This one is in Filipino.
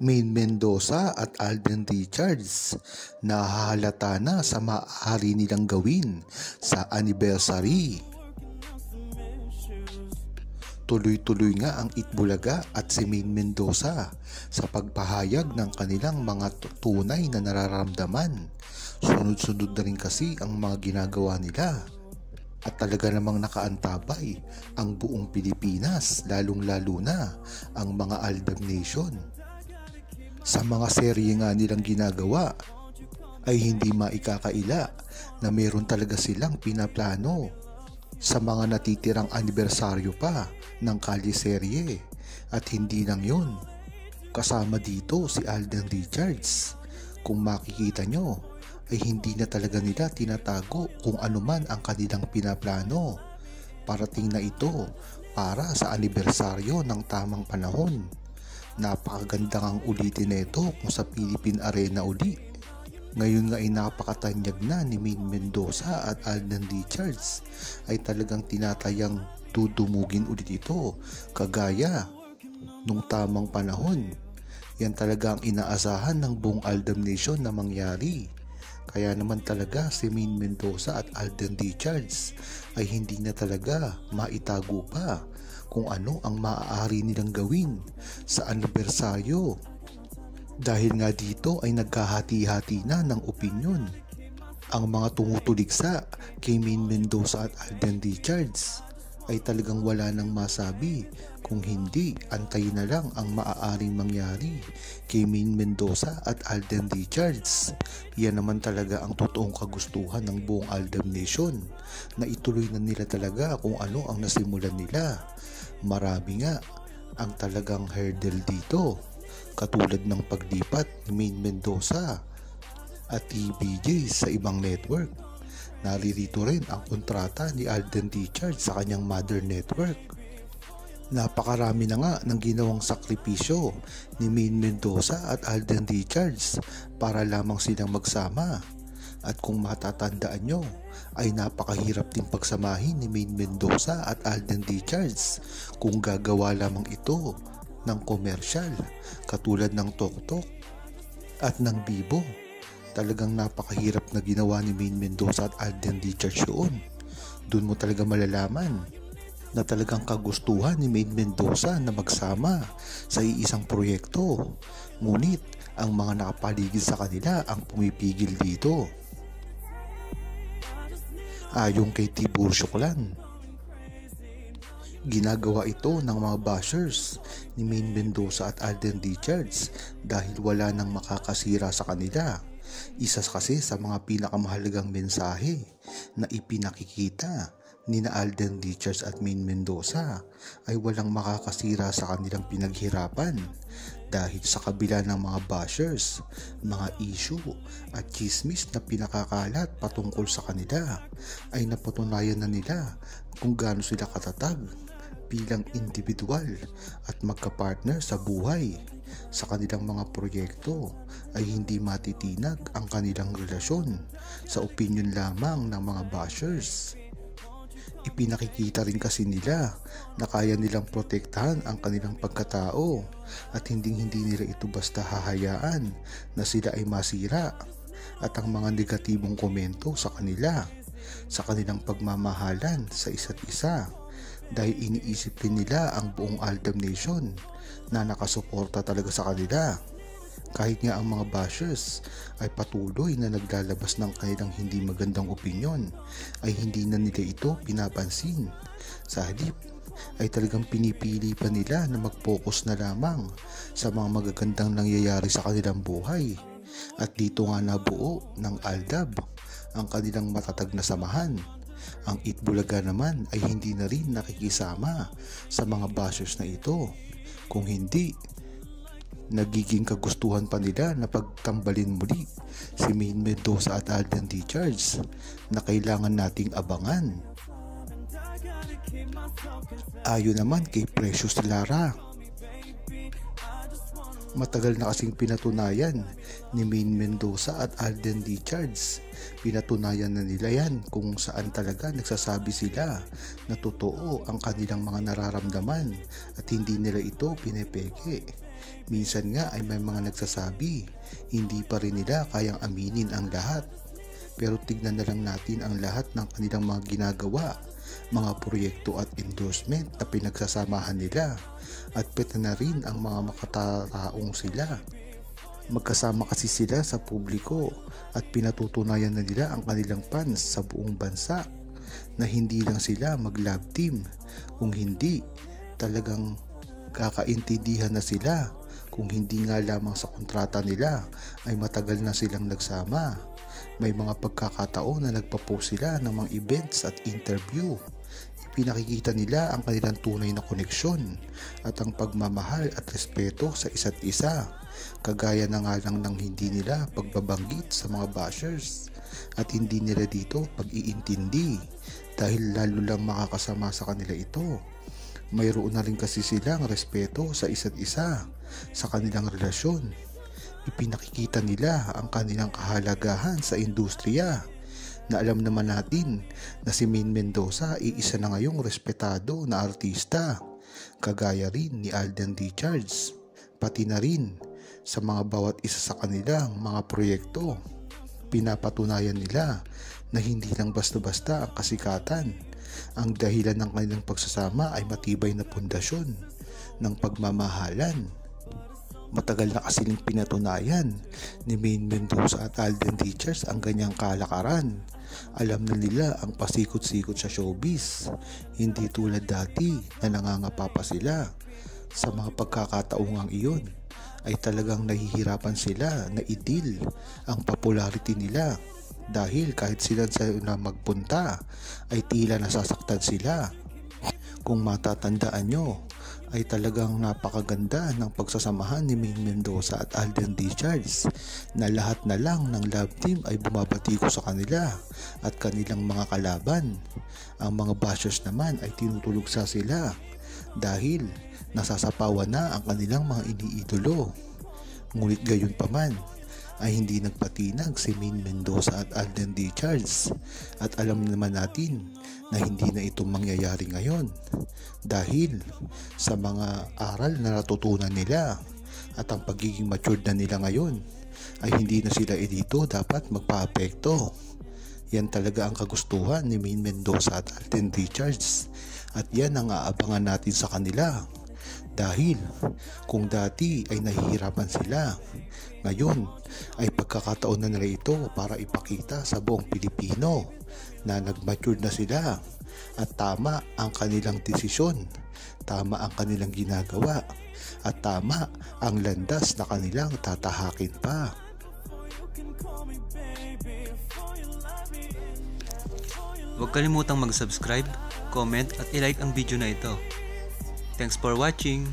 Maine Mendoza at Alden Richards nahahalata na sa maaari nilang gawin sa anniversary. Tuloy-tuloy nga ang Itbulaga at si Maine Mendoza sa pagpahayag ng kanilang mga tunay na nararamdaman. Sunod-sunod na rin kasi ang mga ginagawa nila. At talaga namang nakaantabay ang buong Pilipinas, lalong-lalo na ang mga Aldab Nation. Sa mga serye nga nilang ginagawa ay hindi maikakaila na meron talaga silang pinaplano sa mga natitirang anibersaryo pa ng Kalye-serye. At hindi lang yun, kasama dito si Alden Richards. Kung makikita nyo, ay hindi na talaga nila tinatago kung ano man ang kanilang pinaplano. Parating na ito para sa anibersaryo ng tamang panahon. Napakaganda ngang ulitin nito kung sa Philippine Arena uli. Ngayon nga ay napakatanyag na ni Maine Mendoza at Alden Richards ay talagang tinatayang dudumugin ulit ito kagaya nung tamang panahon. Yan talaga ang inaasahan ng buong Aldab Nation na mangyari. Kaya naman talaga si Maine Mendoza at Alden Richards ay hindi na talaga maitago pa kung ano ang maaari nilang gawin sa anibersaryo. Dahil nga dito ay nagkahati-hati na ng opinyon ang mga tumutuligsa kay Maine Mendoza at Alden Richards ay talagang wala nang masabi kung hindi antayin na lang ang maaaring mangyari kay Maine Mendoza at Alden Richards. Yan naman talaga ang totoong kagustuhan ng buong Aldab Nation na ituloy na nila talaga kung ano ang nasimulan nila. Marami nga ang talagang hurdle dito, katulad ng paglipat ni Maine Mendoza at TBJ sa ibang network. Naririto rin ang kontrata ni Alden Richards sa kanyang mother network. Napakarami na nga ng ginawang sakripisyo ni Maine Mendoza at Alden Richards para lamang silang magsama. At kung matatandaan nyo, ay napakahirap din pagsamahin ni Maine Mendoza at Alden Richards kung gagawa lamang ito ng komersyal katulad ng Tok-Tok at ng Bibo. Talagang napakahirap na ginawa ni Maine Mendoza at Alden Richards yun. Doon mo talaga malalaman na talagang kagustuhan ni Maine Mendoza na magsama sa iisang proyekto. Ngunit ang mga nakapaligid sa kanila ang pumipigil dito. Ayon kay Tiburcio Clan, ginagawa ito ng mga bashers ni Maine Mendoza at Alden Richards dahil wala nang makakasira sa kanila. Isa kasi sa mga pinakamahalagang mensahe na ipinakikita ni na Alden Richards at Maine Mendoza ay walang makakasira sa kanilang pinaghirapan dahil sa kabila ng mga bashers, mga issue at chismis na pinakakalat patungkol sa kanila ay napatunayan na nila kung gaano sila katatag bilang individual at magkapartner sa buhay. Sa kanilang mga proyekto ay hindi matitinag ang kanilang relasyon sa opinion lamang ng mga bashers. Ipinakikita rin kasi nila na kaya nilang protektahan ang kanilang pagkatao at hindi nila ito basta hahayaan na sila ay masira at ang mga negatibong komento sa kanila sa kanilang pagmamahalan sa isa't isa. Dahil iniisip din nila ang buong Aldab Nation na nakasuporta talaga sa kanila. Kahit nga ang mga bashers ay patuloy na naglalabas ng kanilang hindi magandang opinyon, ay hindi na nila ito pinapansin. Sa halip ay talagang pinipili pa nila na mag-focus na lamang sa mga magagandang nangyayari sa kanilang buhay. At dito nga nabuo ng Aldab ang kanilang matatag na samahan. Ang Itbulaga naman ay hindi na rin nakikisama sa mga bashers na ito. Kung hindi, nagiging kagustuhan pa nila na pagtambalin muli si Maine Mendoza at Alden Richards na kailangan nating abangan. Ayon naman kay Precious Lara, matagal na kasing pinatunayan ni Maine Mendoza at Alden Richards. Pinatunayan na nila yan kung saan talaga nagsasabi sila na totoo ang kanilang mga nararamdaman at hindi nila ito pinepeke. Minsan nga ay may mga nagsasabi, hindi pa rin nila kayang aminin ang lahat. Pero tignan na lang natin ang lahat ng kanilang mga ginagawa, mga proyekto at endorsement na pinagsasamahan nila, at pati na rin ang mga makatataong sila. Magkasama kasi sila sa publiko at pinatutunayan na nila ang kanilang fans sa buong bansa na hindi lang sila mag-love team, kung hindi talagang kakaintindihan na sila, kung hindi nga lamang sa kontrata nila ay matagal na silang nagsama. May mga pagkakataon na nagpa-post sila ng mga events at interview. Ipinakikita nila ang kanilang tunay na koneksyon at ang pagmamahal at respeto sa isa't isa. Kagaya na nga lang ng hindi nila pagbabanggit sa mga bashers at hindi nila dito pag-iintindi dahil lalo lang makakasama sa kanila ito. Mayroon na rin kasi silang respeto sa isa't isa sa kanilang relasyon. Ipinakikita nila ang kanilang kahalagahan sa industriya na alam naman natin na si Maine Mendoza ay isa na ngayong respetado na artista, kagaya rin ni Alden Richards, pati na rin sa mga bawat isa sa kanilang mga proyekto. Pinapatunayan nila na hindi lang basta-basta ang kasikatan. Ang dahilan ng kanilang pagsasama ay matibay na pundasyon ng pagmamahalan. Matagal na kasiling pinatunayan ni Maine Mendoza at Alden Richards ang ganyang kalakaran. Alam na nila ang pasikot-sikot sa showbiz. Hindi tulad dati na nangangapa pa sila. Sa mga pagkakataong iyon ay talagang nahihirapan sila na i-deal ang popularity nila. Dahil kahit sila na magpunta ay tila nasasaktan sila. Kung matatandaan nyo, ay talagang napakaganda ng pagsasamahan ni Maine Mendoza at Alden Richards na lahat na lang ng love team ay bumabati ko sa kanila at kanilang mga kalaban. Ang mga bashers naman ay tinutulog sa sila dahil nasasapawan na ang kanilang mga iniidolo. Ngunit gayon pa man ay hindi nagpatinag si Maine Mendoza at Alden Richards at alam naman natin na hindi na ito mangyayari ngayon dahil sa mga aral na natutunan nila at ang pagiging matured na nila ngayon ay hindi na sila dito dapat magpa-apekto. Yan talaga ang kagustuhan ni Maine Mendoza at Alden Richards at yan ang aabangan natin sa kanila. Dahil kung dati ay nahihirapan sila, ngayon ay pagkakataon na nila ito para ipakita sa buong Pilipino na nag-mature na sila at tama ang kanilang desisyon, tama ang kanilang ginagawa at tama ang landas na kanilang tatahakin pa. Huwag kalimutang mag-subscribe, comment at i-like ang video na ito. Thanks for watching!